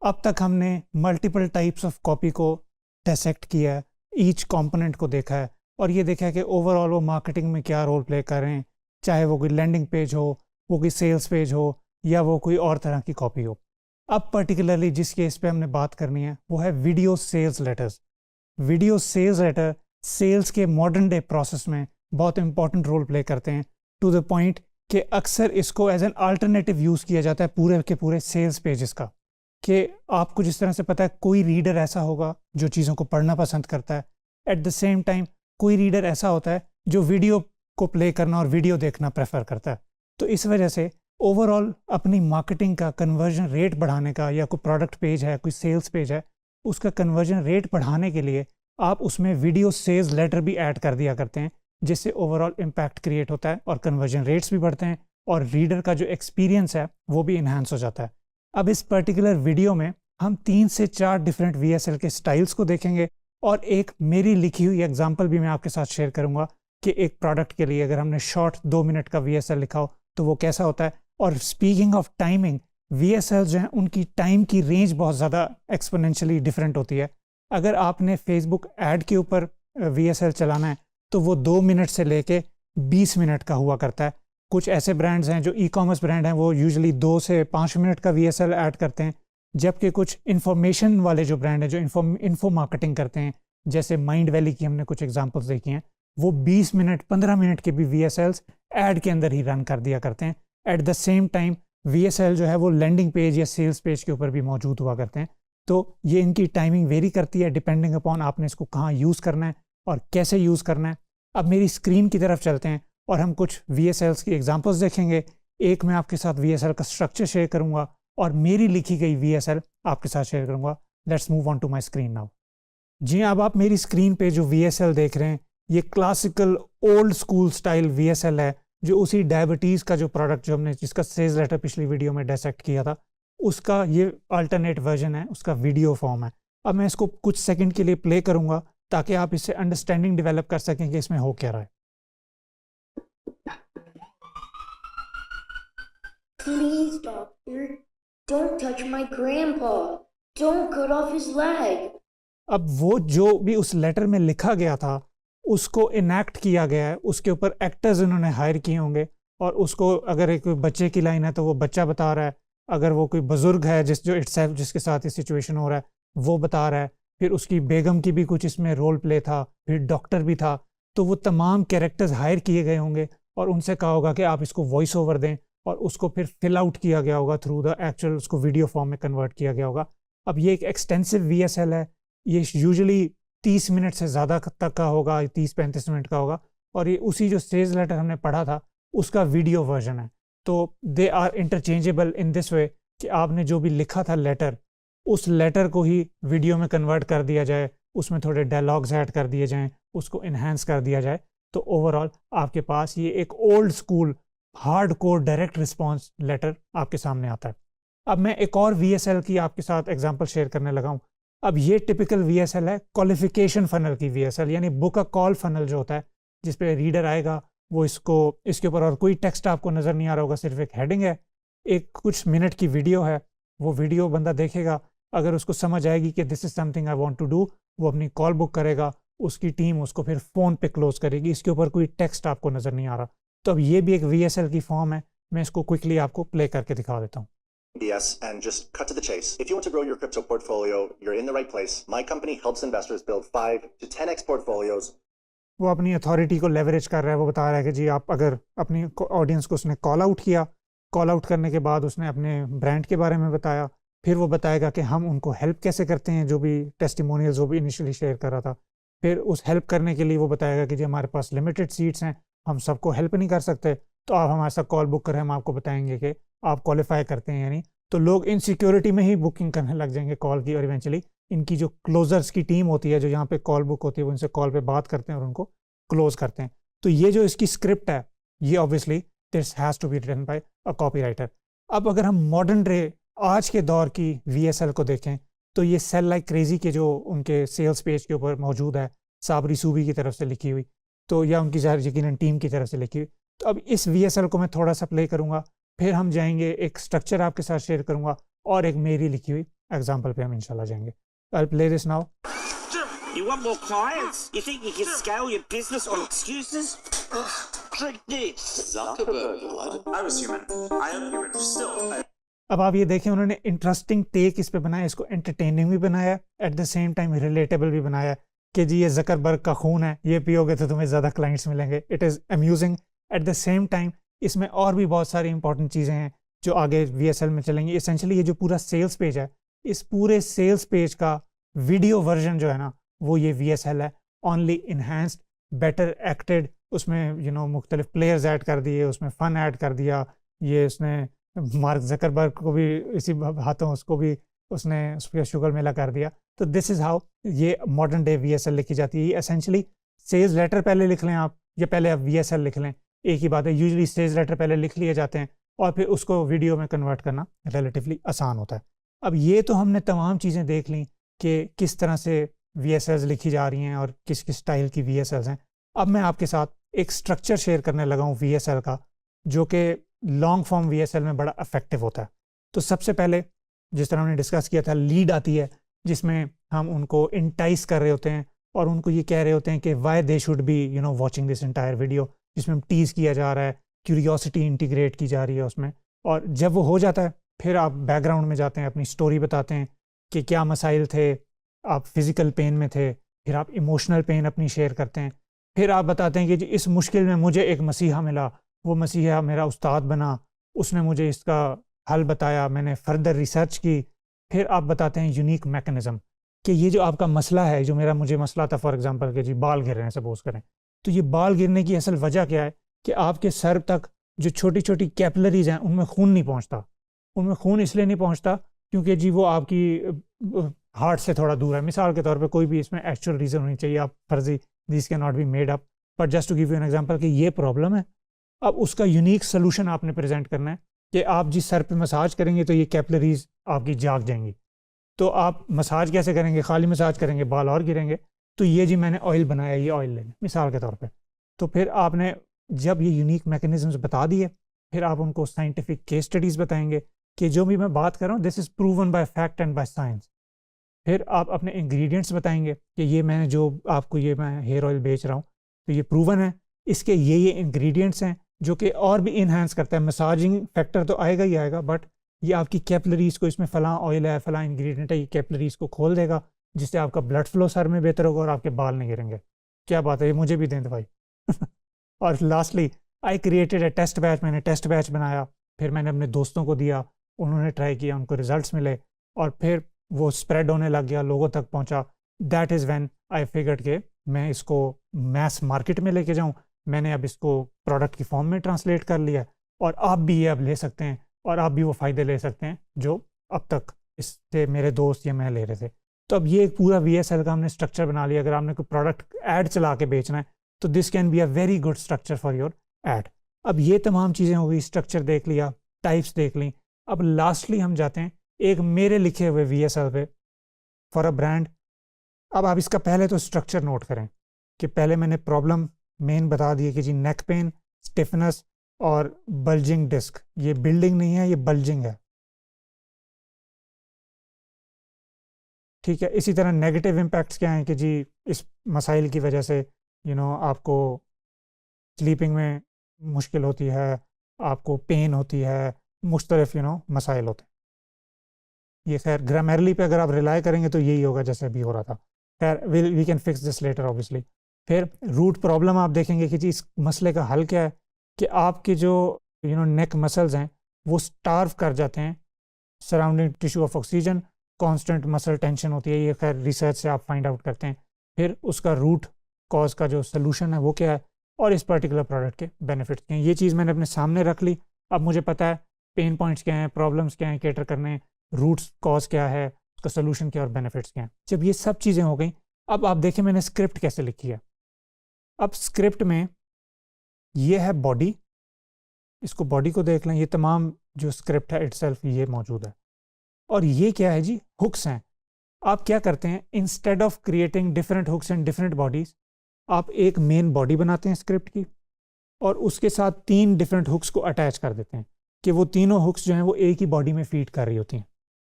अब तक हमने मल्टीपल टाइप्स ऑफ कॉपी को डिसेक्ट किया है, ईच कंपोनेंट को देखा है और ये देखा है कि ओवरऑल वो मार्केटिंग में क्या रोल प्ले कर रहे हैं, चाहे वो कोई लैंडिंग पेज हो, वो कोई सेल्स पेज हो या वो कोई और तरह की कॉपी हो। अब पर्टिकुलरली जिस केस पे हमने बात करनी है वो है video sales letters. Video sales letter sales के मॉडर्न डे प्रोसेस में बहुत इंपॉर्टेंट रोल प्ले करते हैं, टू द पॉइंट कि अक्सर इसको एज एन अल्टरनेटिव यूज़ किया जाता है पूरे के पूरे सेल्स पेजेस का। कि आपको जिस तरह से पता है कोई रीडर ऐसा होगा जो चीज़ों को पढ़ना पसंद करता है, एट द सेम टाइम कोई रीडर ऐसा होता है जो वीडियो को प्ले करना और वीडियो देखना प्रेफर करता है। तो इस वजह से ओवरऑल अपनी मार्केटिंग का कन्वर्जन रेट बढ़ाने का, या कोई प्रोडक्ट पेज है, कोई सेल्स पेज है, उसका कन्वर्जन रेट बढ़ाने के लिए आप उसमें वीडियो सेल्स लेटर भी ऐड कर दिया करते हैं, जिससे ओवरऑल इम्पैक्ट क्रिएट होता है और कन्वर्जन रेट्स भी बढ़ते हैं और रीडर का जो एक्सपीरियंस है वो भी इन्हांस हो जाता है। अब इस पर्टिकुलर वीडियो में हम 3 से 4 डिफरेंट VSL के स्टाइल्स को देखेंगे और एक मेरी लिखी हुई एग्जांपल भी मैं आपके साथ शेयर करूंगा कि एक प्रोडक्ट के लिए अगर हमने शॉर्ट 2 मिनट का VSL लिखा हो तो वो कैसा होता है। और स्पीकिंग ऑफ टाइमिंग, VSL जो है उनकी टाइम की रेंज बहुत ज़्यादा एक्सपोनेंशियली डिफरेंट होती है। अगर आपने फेसबुक ऐड के ऊपर VSL चलाना है तो वो 2 मिनट से लेके 20 मिनट का हुआ करता है। कुछ ऐसे ब्रांड्स हैं जो ई-कॉमर्स ब्रांड हैं वो यूजुअली 2 से 5 मिनट का VSL ऐड करते हैं, जबकि कुछ इंफॉर्मेशन वाले जो ब्रांड हैं जो इन्फो मार्केटिंग करते हैं, जैसे माइंड वैली की हमने कुछ एग्जांपल्स देखी हैं, वो 20 मिनट 15 मिनट के भी VSLs ऐड के अंदर ही रन कर दिया करते हैं। At the same time VSL जो है वो लैंडिंग पेज या सेल्स पेज के ऊपर भी मौजूद हुआ करते हैं। तो ये इनकी टाइमिंग वेरी करती है डिपेंडिंग अपॉन आपने इसको कहाँ यूज़ करना है और कैसे यूज़ करना है। अब मेरी स्क्रीन की तरफ चलते हैं और हम कुछ VSLs की एग्जांपल्स देखेंगे। एक मैं आपके साथ VSL का स्ट्रक्चर शेयर करूंगा और मेरी लिखी गई VSL आपके साथ शेयर करूंगा। Let's move on to my screen now. जी, अब आप मेरी स्क्रीन पे जो VSL देख रहे हैं ये classical old school style VSL है, जो उसी डायबिटीज़ का जो प्रोडक्ट जो हमने जिसका सेल्स लेटर पिछली वीडियो में डिसेक्ट किया था उसका ये अल्टरनेट वर्जन है, उसका वीडियो फॉर्म है। अब मैं इसको कुछ सेकंड के लिए प्ले करूंगा ताकि आप इससे अंडरस्टैंडिंग डेवलप कर सकें कि इसमें हो क्या रहा है। Please, doctor, don't touch my grandpa. Don't cut off his leg. अब वो जो भी उस लेटर में लिखा गया था उसको इनैक्ट किया गया है, उसके ऊपर एक्टर्स इन्होंने हायर किए होंगे और उसको अगर एक बच्चे की लाइन है तो वो बच्चा बता रहा है, अगर वो कोई बुजुर्ग है जिसके साथ ये सिचुएशन हो रहा है वो बता रहा है, फिर उसकी बेगम की भी कुछ इसमें रोल प्ले था, फिर डॉक्टर भी था। तो वो तमाम कैरेक्टर्स हायर किए गए होंगे और उनसे कहा होगा कि आप इसको वॉइस ओवर दें और उसको फिर फिल आउट किया गया होगा थ्रू द एक्चुअल, उसको वीडियो फॉर्म में कन्वर्ट किया गया होगा। अब ये एक एक्सटेंसिव VSL है, ये यूजुअली 30 मिनट से ज़्यादा तक का होगा, 30-35 मिनट का होगा और ये उसी जो सेल्स लेटर हमने पढ़ा था उसका वीडियो वर्जन है। तो they are interchangeable in this way कि आपने जो भी लिखा था लेटर, उस लेटर को ही वीडियो में कन्वर्ट कर दिया जाए, उसमें थोड़े डायलॉग्स ऐड कर दिए जाएँ, उसको इन्हांस कर दिया जाए, तो ओवरऑल आपके पास ये एक old school hardcore direct response letter आपके सामने आता है। अब मैं एक और VSL की आपके साथ एग्जांपल शेयर करने लगा हूँ। अब ये टिपिकल VSL है क्वालिफिकेशन फनल की VSL, यानी बुक अ कॉल फनल जो होता है, जिस पे रीडर आएगा वो इसके ऊपर और कोई टेक्स्ट आपको नज़र नहीं आ रहा होगा, सिर्फ एक हेडिंग है, एक कुछ मिनट की वीडियो है, वो वीडियो बंदा देखेगा, अगर उसको समझ आएगी कि this is something I want to do, वो अपनी कॉल बुक करेगा, उसकी टीम उसको फिर फ़ोन पे क्लोज करेगी, इसके ऊपर कोई टेक्स्ट आपको नज़र नहीं आ रहा। तो अब ये भी एक VSL की फॉर्म है, मैं इसको क्विकली आपको प्ले करके दिखा देता हूँ। BS and just cut to the chase. If you want to grow your crypto portfolio, you're in the right place. My company helps investors build 5 to 10x portfolios. वो अपनी अथॉरिटी को leverage कर रहा है, वो बता रहा है कि जी आप अगर अपनी ऑडियंस को उसने कॉल आउट किया, कॉल आउट करने के बाद उसने अपने ब्रांड के बारे में बताया, फिर वो बताएगा कि हम उनको हेल्प कैसे करते हैं, जो भी टेस्टिमोनियल्स वो भी इनिशियली शेयर कर रहा था, फिर उस हेल्प करने के लिए वो बताएगा कि जी हमारे पास लिमिटेड सीट्स हैं, हम सबको हेल्प नहीं कर सकते, तो आप हमारे साथ कॉल बुक करें, हम आपको बताएंगे कि आप क्वालिफाई करते हैं या नहीं। तो लोग इनसिक्योरिटी में ही बुकिंग करने लग जाएंगे कॉल की और इवेंचुअली इनकी जो क्लोजर्स की टीम होती है जो यहाँ पे कॉल बुक होती है वो इनसे कॉल पे बात करते हैं और उनको क्लोज करते हैं। तो ये जो इसकी स्क्रिप्ट है ये obviously this has to be written by a copywriter. अब अगर हम मॉडर्न डे आज के दौर की VSL को देखें तो ये सेल लाइक क्रेजी के जो उनके सेल्स पेज के ऊपर मौजूद है, साबरी सूबी की तरफ से लिखी हुई, तो या उनकी ज़ाहिर यकीनन टीम की तरफ से लिखी हुई। तो अब इस VSL को मैं थोड़ा सा प्ले करूँगा, फिर हम जाएंगे एक स्ट्रक्चर आपके साथ शेयर करूँगा और एक मेरी लिखी हुई एग्जांपल पे हम इंशाल्लाह जाएंगे. I'll play this now. You want more clients? You think you can scale your business on excuses? Drink this. Zuckerberg, blood. I was human. I am human. Still. अब आप ये देखें उन्होंने इंटरेस्टिंग टेक इस पे बनाया, इसको एंटरटेनिंग भी बनाया, at the same time relatable भी बनाया कि जी ये जकरबर्ग का खून है, ये पियोगे तो तुम्हें ज़्यादा क्लाइंट्स मिलेंगे. It is amusing. At the same time इसमें और भी बहुत सारी इंपॉर्टेंट चीज़ें हैं जो आगे VSL में चलेंगी. एसेंशली ये जो पूरा सेल्स पेज है, इस पूरे सेल्स पेज का वीडियो वर्जन जो है ना वो ये VSL है. ओनली इन्हांस्ड, बेटर एक्टेड, उसमें मुख्तलिफ प्लेयर्स ऐड कर दिए, उसमें फ़न ऐड कर दिया. ये उसने मार्क जकरबर्ग को भी इसी हाथों उसको भी उसने उस पर शुगर मेला कर दिया. तो दिस इज़ हाउ ये मॉडर्न डे VSL लिखी जाती है. ये एसेंशली सेल्स लेटर पहले लिख लें आप या पहले आप VSL लिख लें, एक ही बात है. यूजुअली सेल्स लेटर पहले लिख लिए जाते हैं और फिर उसको वीडियो में कन्वर्ट करना रिलेटिवली आसान होता है. अब ये तो हमने तमाम चीज़ें देख ली कि किस तरह से VSLs लिखी जा रही हैं और किस किस स्टाइल की VSLs हैं. अब मैं आपके साथ एक स्ट्रक्चर शेयर करने लगा हूँ VSL का, जो कि लॉन्ग फॉर्म VSL में बड़ा इफेक्टिव होता है. तो सबसे पहले जिस तरह हमने डिस्कस किया था, लीड आती है जिसमें हम उनको इंटाइस कर रहे होते हैं और उनको ये कह रहे होते हैं कि why they should be watching this entire video, जिसमें हम टीज़ किया जा रहा है, क्यूरियोसिटी इंटीग्रेट की जा रही है उसमें. और जब वो हो जाता है फिर आप बैकग्राउंड में जाते हैं, अपनी स्टोरी बताते हैं कि क्या मसाइल थे, आप फिज़िकल पेन में थे, फिर आप इमोशनल पेन अपनी शेयर करते हैं, फिर आप बताते हैं कि जी इस मुश्किल में मुझे एक मसीहा मिला, वो मसीहा मेरा उस्ताद बना, उसने मुझे इसका हल बताया, मैंने फर्दर रिसर्च की. फिर आप बताते हैं यूनिक मैकेनिज़्म कि ये जो आपका मसला है, जो मुझे मसला था फॉर एग्जांपल कि जी बाल गिर रहे हैं सपोज करें, तो ये बाल गिरने की असल वजह क्या है कि आपके सर तक जो छोटी छोटी कैपिलरीज हैं उनमें खून नहीं पहुंचता. उनमें खून इसलिए नहीं पहुंचता क्योंकि जी वो आपकी हार्ट से थोड़ा दूर है. मिसाल के तौर पे कोई भी इसमें एक्चुअल रीज़न होनी चाहिए, आप फर्जी, this cannot be made up, but just to give you an example कि ये प्रॉब्लम है. अब उसका यूनिक सोल्यूशन आपने प्रेजेंट करना है कि आप जिस सर पे मसाज करेंगे तो ये कैपिलरीज आपकी जाग जाएंगी. तो आप मसाज कैसे करेंगे, खाली मसाज करेंगे, बाल और गिरेंगे. तो ये जी मैंने ऑयल बनाया, ये ऑयल लेंगे मिसाल के तौर पे. तो फिर आपने जब ये यूनिक मैकेनिज्म्स बता दिए, फिर आप उनको साइंटिफिक केस स्टडीज़ बताएंगे कि जो भी मैं बात कर रहा हूँ this is proven by fact and by science. फिर आप अपने इंग्रेडिएंट्स बताएंगे कि ये मैंने जो आपको ये मैं हेयर ऑयल बेच रहा हूँ तो ये प्रूवन है, इसके ये इंग्रेडिएंट्स हैं जो कि और भी इन्हांस करता है. मसाजिंग फैक्टर तो आएगा ही आएगा, बट ये आपकी कैपिलरीज़ को, इसमें फ़लाँ ऑयल है, फ़लाँ इंग्रेडिएंट है, ये कैपिलरीज़ को खोल देगा जिससे आपका ब्लड फ्लो सर में बेहतर होगा और आपके बाल नहीं गिरेंगे. क्या बात है, ये मुझे भी दें दवाई. और lastly I created a test batch, मैंने टेस्ट बैच बनाया, फिर मैंने अपने दोस्तों को दिया, उन्होंने ट्राई किया, उनको रिजल्ट्स मिले और फिर वो स्प्रेड होने लग गया, लोगों तक पहुंचा. That is when I figured के मैं इसको मैस मार्केट में लेके जाऊं. मैंने अब इसको प्रोडक्ट की फॉर्म में ट्रांसलेट कर लिया और आप भी ये अब ले सकते हैं और आप भी वो फ़ायदे ले सकते हैं जो अब तक इससे मेरे दोस्त या मैं ले रहे थे. तो अब ये एक पूरा VSL का हमने स्ट्रक्चर बना लिया. अगर आपने कोई प्रोडक्ट ऐड चला के बेचना है तो this can be a very good structure for your add. अब ये तमाम चीज़ें हो गई, स्ट्रक्चर देख लिया, टाइप्स देख ली. अब लास्टली हम जाते हैं एक मेरे लिखे हुए VSL पे फॉर अ ब्रांड. अब आप इसका पहले तो स्ट्रक्चर नोट करें कि पहले मैंने प्रॉब्लम मेन बता दिए कि जी नेक पेन, स्टिफनेस और बल्जिंग डिस्क. ये बिल्डिंग नहीं है, ये बल्जिंग है. ठीक है. इसी तरह नेगेटिव इम्पैक्ट्स क्या हैं कि जी इस मसाइल की वजह से आपको स्लीपिंग में मुश्किल होती है, आपको पेन होती है, मुख्तलिफ मसाइल होते हैं. ये खैर ग्रामरली पे अगर आप रिलाई करेंगे तो यही होगा जैसे अभी हो रहा था. खैर we can fix this later obviously. फिर रूट प्रॉब्लम आप देखेंगे कि जी इस मसले का हल क्या है कि आपके जो नेक मसल्स हैं वो स्टार्व कर जाते हैं surrounding tissue of oxygen, constant muscle tension होती है. ये खैर रिसर्च से आप फाइंड आउट करते हैं. फिर उसका रूट कॉज का जो सलूशन है वो क्या है और इस पर्टिकुलर प्रोडक्ट के बेनिफिट्स क्या हैं. ये चीज़ मैंने अपने सामने रख ली. अब मुझे पता है पेन पॉइंट्स क्या हैं, प्रॉब्लम्स क्या हैं, कैटर करने हैं, रूट्स कॉज क्या है, उसका सलूशन क्या और बेनिफिट्स क्या हैं. जब ये सब चीज़ें हो गई, अब आप देखें मैंने स्क्रिप्ट कैसे लिखी है. अब स्क्रिप्ट में ये है बॉडी, इसको बॉडी को देख लें. ये तमाम जो स्क्रिप्ट है इटसेल्फ ये मौजूद है. और ये क्या है जी, हुक्स हैं. आप क्या करते हैं, instead of creating different hooks and different bodies, आप एक मेन बॉडी बनाते हैं स्क्रिप्ट की और उसके साथ 3 डिफरेंट हुक्स को अटैच कर देते हैं कि वो तीनों हुक्स जो हैं वो एक ही बॉडी में फीड कर रही होती हैं.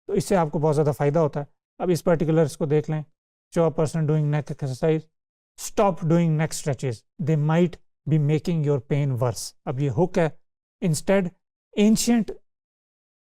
तो इससे आपको बहुत ज़्यादा फ़ायदा होता है। अब इस पर्टिकुलर इसको देख लें, show a person doing neck exercise, stop doing neck stretches, they might be making your pain worse. अब ये हुक है। Instead ancient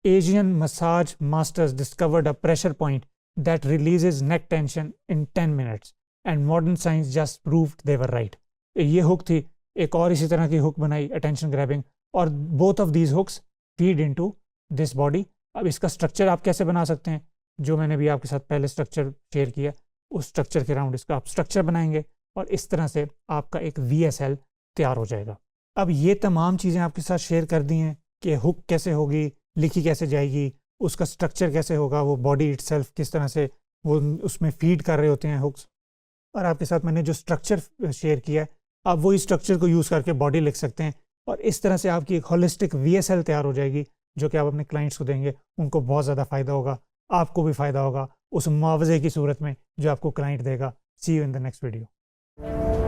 Asian massage masters discovered a pressure point that releases neck tension in 10 minutes and modern science just proved they were right. ये hook थी, एक और इसी तरह की हुक बनाई attention grabbing, और both of these hooks feed into this body. अब इसका स्ट्रक्चर आप कैसे बना सकते हैं, जो मैंने भी आपके साथ पहले स्ट्रक्चर शेयर किया, उस स्ट्रक्चर के राउंड इसका आप स्ट्रक्चर बनाएंगे और इस तरह से आपका एक VSL तैयार हो जाएगा। अब ये तमाम चीज़ें आपके साथ शेयर कर दी हैं कि हुक कैसे होगी, लिखी कैसे जाएगी, उसका स्ट्रक्चर कैसे होगा, वो बॉडी इटसेल्फ किस तरह से वो उसमें फीड कर रहे होते हैं हुक्स, और आपके साथ मैंने जो स्ट्रक्चर शेयर किया है, आप वही स्ट्रक्चर को यूज़ करके बॉडी लिख सकते हैं और इस तरह से आपकी एक होलिस्टिक VSL तैयार हो जाएगी, जो कि आप अपने क्लाइंट्स को देंगे। उनको बहुत ज़्यादा फ़ायदा होगा, आपको भी फ़ायदा होगा उस मुआवजे की सूरत में जो आपको क्लाइंट देगा। See you in the next video.